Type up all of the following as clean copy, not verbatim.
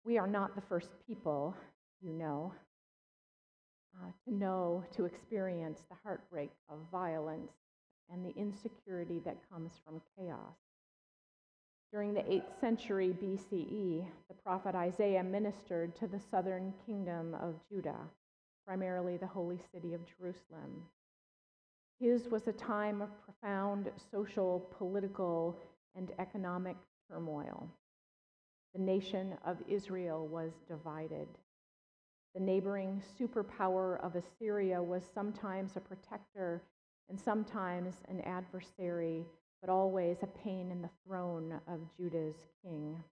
We are not the first people, to experience the heartbreak of violence and the insecurity that comes from chaos. During the 8th century BCE, the prophet Isaiah ministered to the southern kingdom of Judah, primarily the holy city of Jerusalem. His was a time of profound social, political, and economic turmoil. The nation of Israel was divided. The neighboring superpower of Assyria was sometimes a protector and sometimes an adversary, but always a pain in the throne of Judah's king.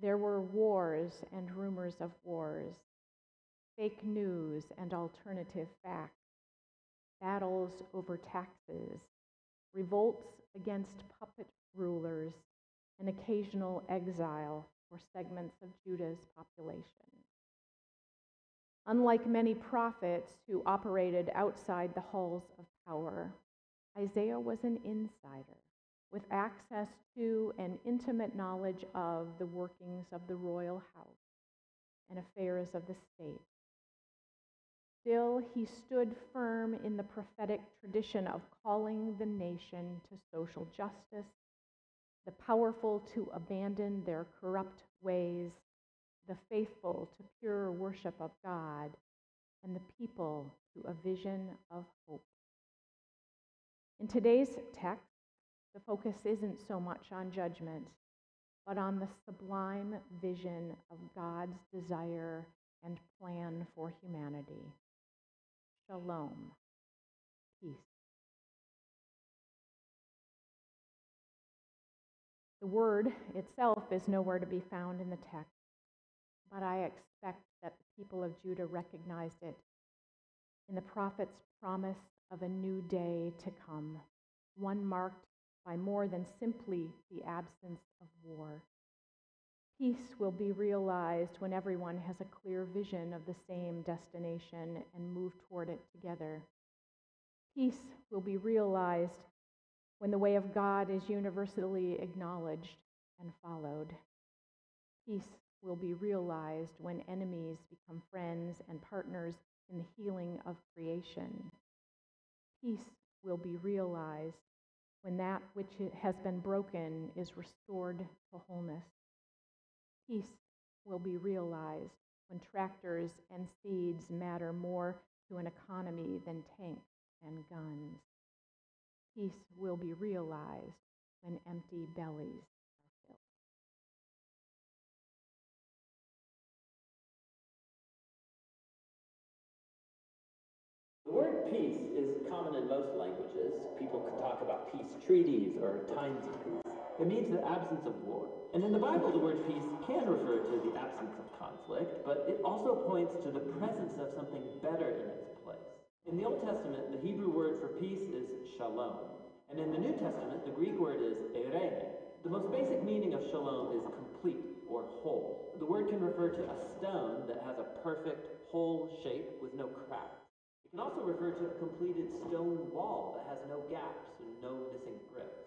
There were wars and rumors of wars, fake news and alternative facts, battles over taxes, revolts against puppet rulers, and occasional exile for segments of Judah's population. Unlike many prophets who operated outside the halls of power, Isaiah was an insider with access to and intimate knowledge of the workings of the royal house and affairs of the state. Still, he stood firm in the prophetic tradition of calling the nation to social justice, the powerful to abandon their corrupt ways, the faithful to pure worship of God, and the people to a vision of hope. In today's text, the focus isn't so much on judgment, but on the sublime vision of God's desire and plan for humanity. Shalom, peace. The word itself is nowhere to be found in the text, but I expect that the people of Judah recognized it in the prophet's promise of a new day to come, one marked by more than simply the absence of war. Peace will be realized when everyone has a clear vision of the same destination and move toward it together. Peace will be realized when the way of God is universally acknowledged and followed. Peace will be realized when enemies become friends and partners in the healing of creation. Peace will be realized when that which has been broken is restored to wholeness. Peace will be realized when tractors and seeds matter more to an economy than tanks and guns. Peace will be realized when empty bellies are filled. The word peace is common in most languages. People can talk about peace treaties or times of peace. It means the absence of war. And in the Bible, the word peace can refer to the absence of conflict, but it also points to the presence of something better in its place. In the Old Testament, the Hebrew word for peace is shalom. And in the New Testament, the Greek word is eirene. The most basic meaning of shalom is complete or whole. The word can refer to a stone that has a perfect, whole shape with no cracks. It can also refer to a completed stone wall that has no gaps and no missing bricks.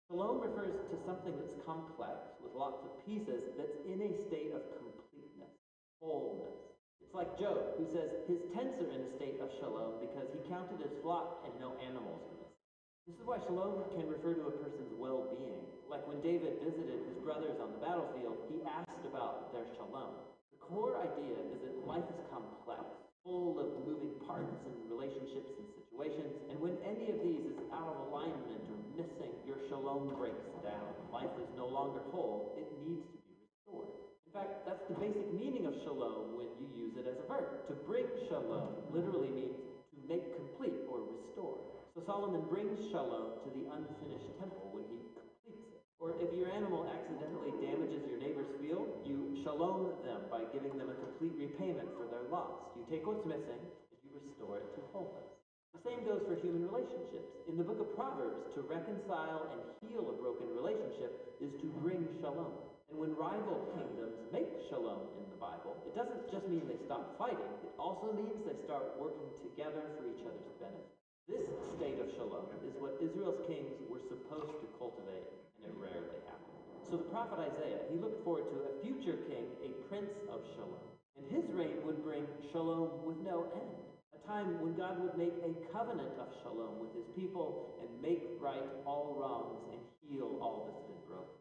Shalom refers to something that's complex with lots of pieces that's in a state of completeness, wholeness. It's like Job, who says his tents are in a state of shalom because he counted his flock and no animals were missing. This is why shalom can refer to a person's well-being. Like when David visited his brothers on the battlefield, he asked about their shalom. The core idea is that life is complex, full of moving parts and relationships and situations, and when any of these is out of alignment or missing, your shalom breaks down. Life is no longer whole. It needs to be restored. In fact, that's the basic meaning of shalom when you use it as a verb. To bring shalom literally means to make complete or restore. So Solomon brings shalom to the unfinished temple when he completes it. Or if your animal accidentally damages your neighbor's field, you shalom them by giving them a complete repayment for their loss. You take what's missing and you restore it to wholeness. The same goes for human relationships. In the book of Proverbs, to reconcile and heal a broken relationship is to bring shalom. And when rival kingdoms make shalom in the Bible, it doesn't just mean they stop fighting, it also means they start working together for each other's benefit. This state of shalom is what Israel's kings were supposed to cultivate, and it rarely happened. So the prophet Isaiah, he looked forward to a future king, a prince of shalom. And his reign would bring shalom with no end. A time when God would make a covenant of shalom with his people and make right all wrongs and heal all that's been broken.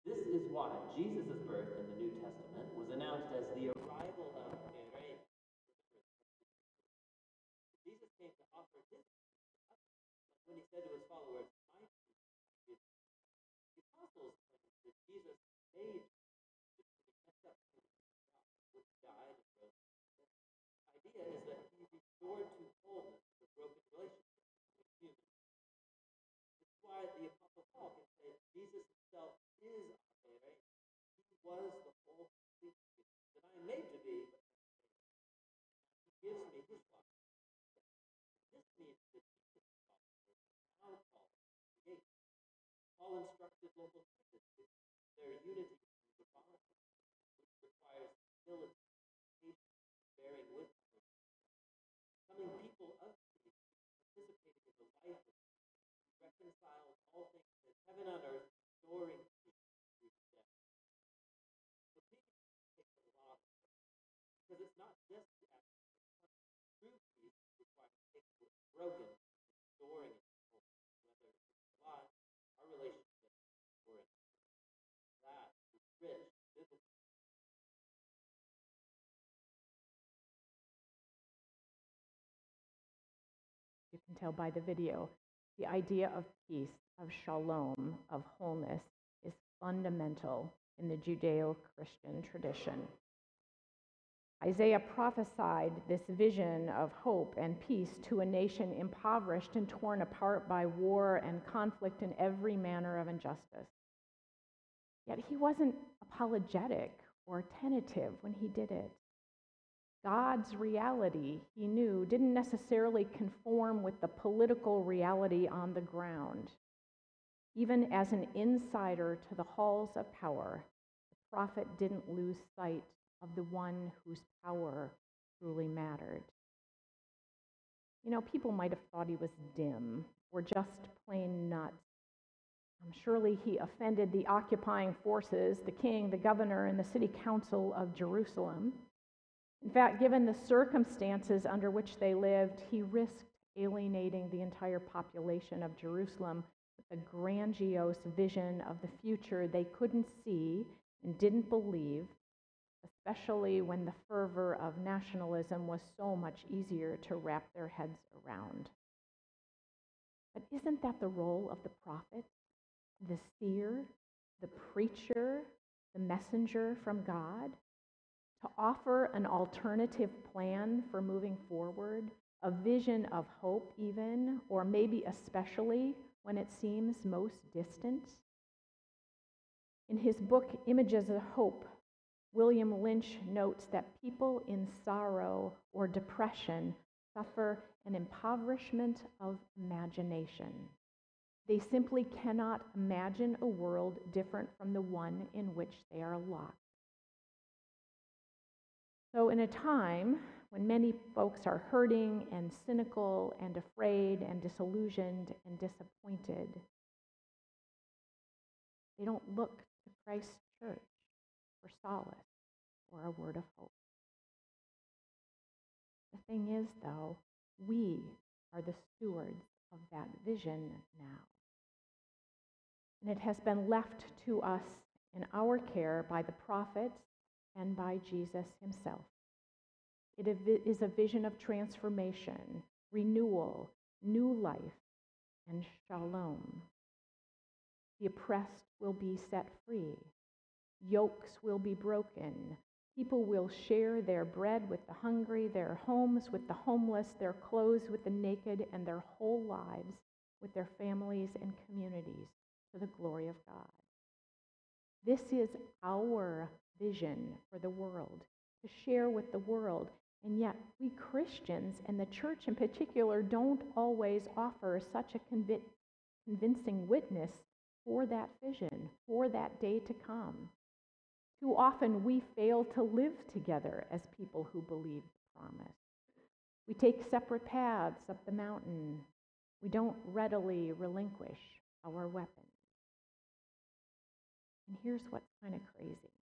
This is why Jesus' birth in the New Testament was announced as the arrival of a reign. Jesus came to offer his when he said to his followers, "My peace I give you." The apostles claimed that Jesus made the messed up which died and rose. The idea is that he restored to wholeness the broken relationship between humans. This is why the Apostle Paul can say Jesus himself is our reign. He was the whole complete that I am made to be, but he gives me his life. This means that Jesus now called create. Paul instructed local churches with their unity through the bond, which requires humility, patience, bearing with others, becoming people of peace, participating in the life of peace, reconciles all things in heaven on earth, restoring peace through the death. So peace takes a lot of work, because it's not just the act of true peace requires taking what's broken, restoring it, whether it's alive, our relationship, or in that is rich, biblical. You can tell by the video, the idea of peace, of shalom, of wholeness, is fundamental in the Judeo-Christian tradition. Isaiah prophesied this vision of hope and peace to a nation impoverished and torn apart by war and conflict in every manner of injustice. Yet he wasn't apologetic or tentative when he did it. God's reality, he knew, didn't necessarily conform with the political reality on the ground. Even as an insider to the halls of power, the prophet didn't lose sight of the one whose power truly mattered. You know, people might have thought he was dim or just plain nuts. Surely he offended the occupying forces, the king, the governor, and the city council of Jerusalem. In fact, given the circumstances under which they lived, he risked alienating the entire population of Jerusalem with a grandiose vision of the future they couldn't see and didn't believe, especially when the fervor of nationalism was so much easier to wrap their heads around. But isn't that the role of the prophet, the seer, the preacher, the messenger from God? To offer an alternative plan for moving forward, a vision of hope even, or maybe especially when it seems most distant? In his book, Images of Hope, William Lynch notes that people in sorrow or depression suffer an impoverishment of imagination. They simply cannot imagine a world different from the one in which they are locked. So in a time when many folks are hurting and cynical and afraid and disillusioned and disappointed, they don't look to Christ's church for solace or a word of hope. The thing is, though, we are the stewards of that vision now. And it has been left to us in our care by the prophets and by Jesus himself. It is a vision of transformation, renewal, new life, and shalom. The oppressed will be set free. Yokes will be broken. People will share their bread with the hungry, their homes with the homeless, their clothes with the naked, and their whole lives with their families and communities to the glory of God. This is our vision for the world, to share with the world. And yet, we Christians, and the church in particular, don't always offer such a convincing witness for that vision, for that day to come. Too often, we fail to live together as people who believe the promise. We take separate paths up the mountain. We don't readily relinquish our weapons. And here's what's kind of crazy.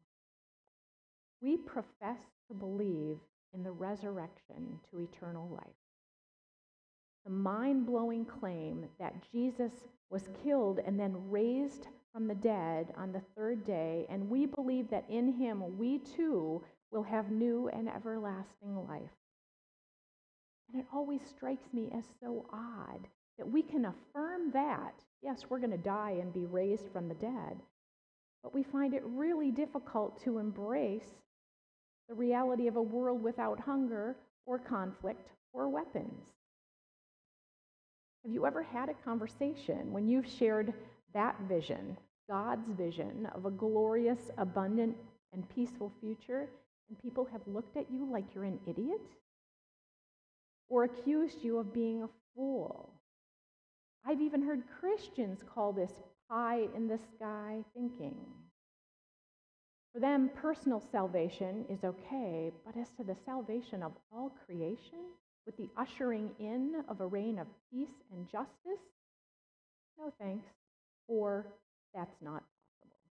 We profess to believe in the resurrection to eternal life. The mind-blowing claim that Jesus was killed and then raised from the dead on the third day, and we believe that in him we too will have new and everlasting life. And it always strikes me as so odd that we can affirm that, yes, we're going to die and be raised from the dead, but we find it really difficult to embrace the reality of a world without hunger or conflict or weapons. Have you ever had a conversation when you've shared that vision, God's vision of a glorious, abundant, and peaceful future, and people have looked at you like you're an idiot? Or accused you of being a fool? I've even heard Christians call this pie-in-the-sky thinking. For them, personal salvation is okay, but as to the salvation of all creation, with the ushering in of a reign of peace and justice, no thanks, or that's not possible.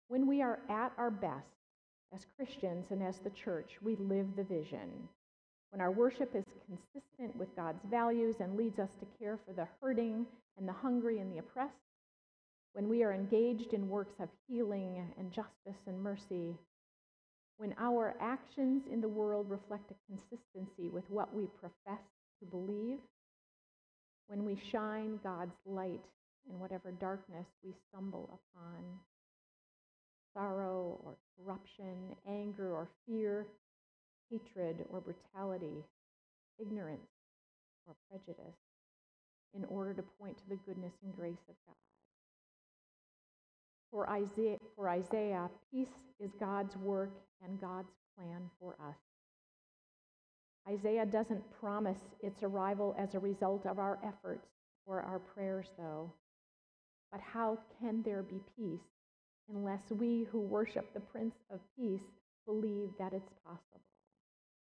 When we are at our best as Christians and as the church, we live the vision. When our worship is consistent with God's values and leads us to care for the hurting and the hungry and the oppressed, when we are engaged in works of healing and justice and mercy, when our actions in the world reflect a consistency with what we profess to believe, when we shine God's light in whatever darkness we stumble upon, sorrow or corruption, anger or fear, hatred or brutality, ignorance or prejudice, in order to point to the goodness and grace of God. For Isaiah, peace is God's work and God's plan for us. Isaiah doesn't promise its arrival as a result of our efforts or our prayers, though. But how can there be peace unless we who worship the Prince of Peace believe that it's possible?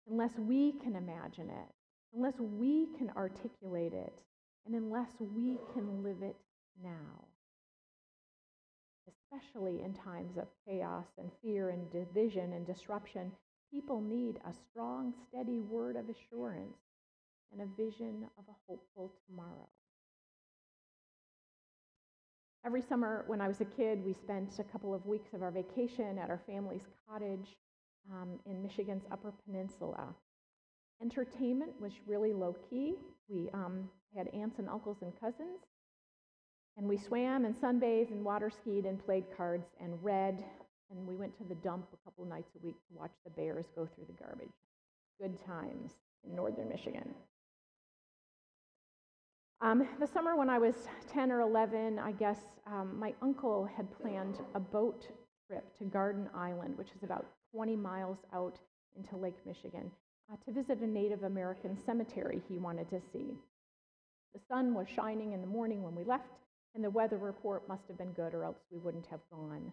Unless we can imagine it, unless we can articulate it, and unless we can live it now. Especially in times of chaos and fear and division and disruption, people need a strong, steady word of assurance and a vision of a hopeful tomorrow. Every summer when I was a kid, we spent a couple of weeks of our vacation at our family's cottage in Michigan's Upper Peninsula. Entertainment was really low-key. We had aunts and uncles and cousins, and we swam and sunbathed and water skied and played cards and read, and we went to the dump a couple nights a week to watch the bears go through the garbage. Good times in northern Michigan. The summer when I was 10 or 11, I guess, my uncle had planned a boat trip to Garden Island, which is about 20 miles out into Lake Michigan, to visit a Native American cemetery he wanted to see. The sun was shining in the morning when we left, and the weather report must have been good, or else we wouldn't have gone.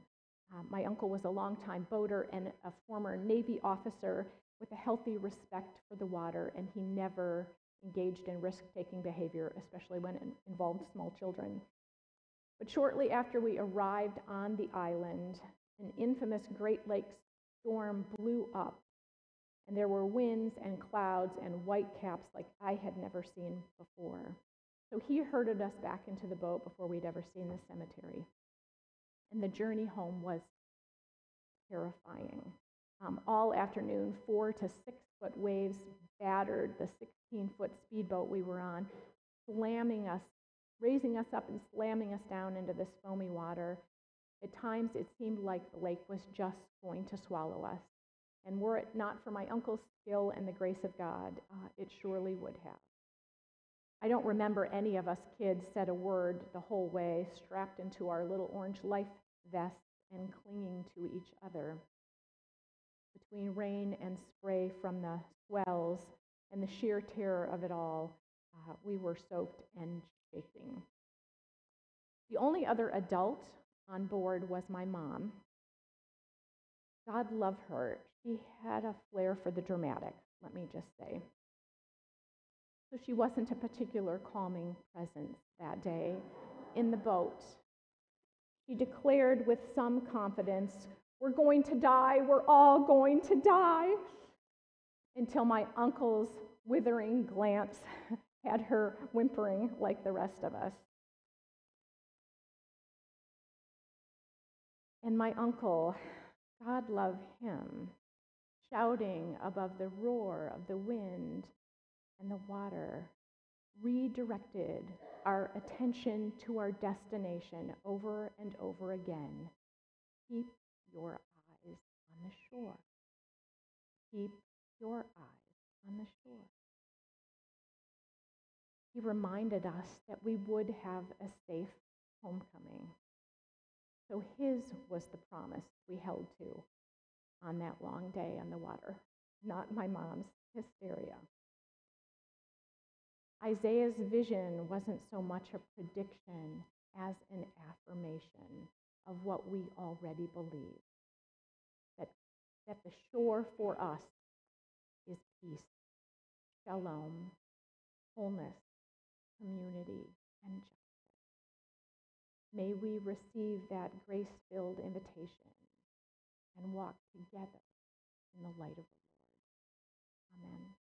My uncle was a longtime boater and a former Navy officer with a healthy respect for the water, and he never engaged in risk-taking behavior, especially when it involved small children. But shortly after we arrived on the island, an infamous Great Lakes storm blew up, and there were winds and clouds and white caps like I had never seen before. So he herded us back into the boat before we'd ever seen the cemetery. And the journey home was terrifying. All afternoon, 4 to 6 foot waves battered the 16-foot speedboat we were on, slamming us, raising us up and slamming us down into this foamy water. At times, it seemed like the lake was just going to swallow us. And were it not for my uncle's skill and the grace of God, it surely would have. I don't remember any of us kids said a word the whole way, strapped into our little orange life vests and clinging to each other. Between rain and spray from the swells and the sheer terror of it all, we were soaked and shaking. The only other adult on board was my mom. God love her. She had a flair for the dramatic, let me just say. So she wasn't a particular calming presence that day in the boat. She declared with some confidence, "We're going to die, we're all going to die," until my uncle's withering glance had her whimpering like the rest of us. And my uncle, God love him, shouting above the roar of the wind and the water, redirected our attention to our destination over and over again. Keep your eyes on the shore. Keep your eyes on the shore. He reminded us that we would have a safe homecoming. So his was the promise we held to on that long day on the water, not my mom's hysteria. Isaiah's vision wasn't so much a prediction as an affirmation of what we already believe, that the shore for us is peace, shalom, wholeness, community, and justice. May we receive that grace-filled invitation and walk together in the light of the Lord. Amen.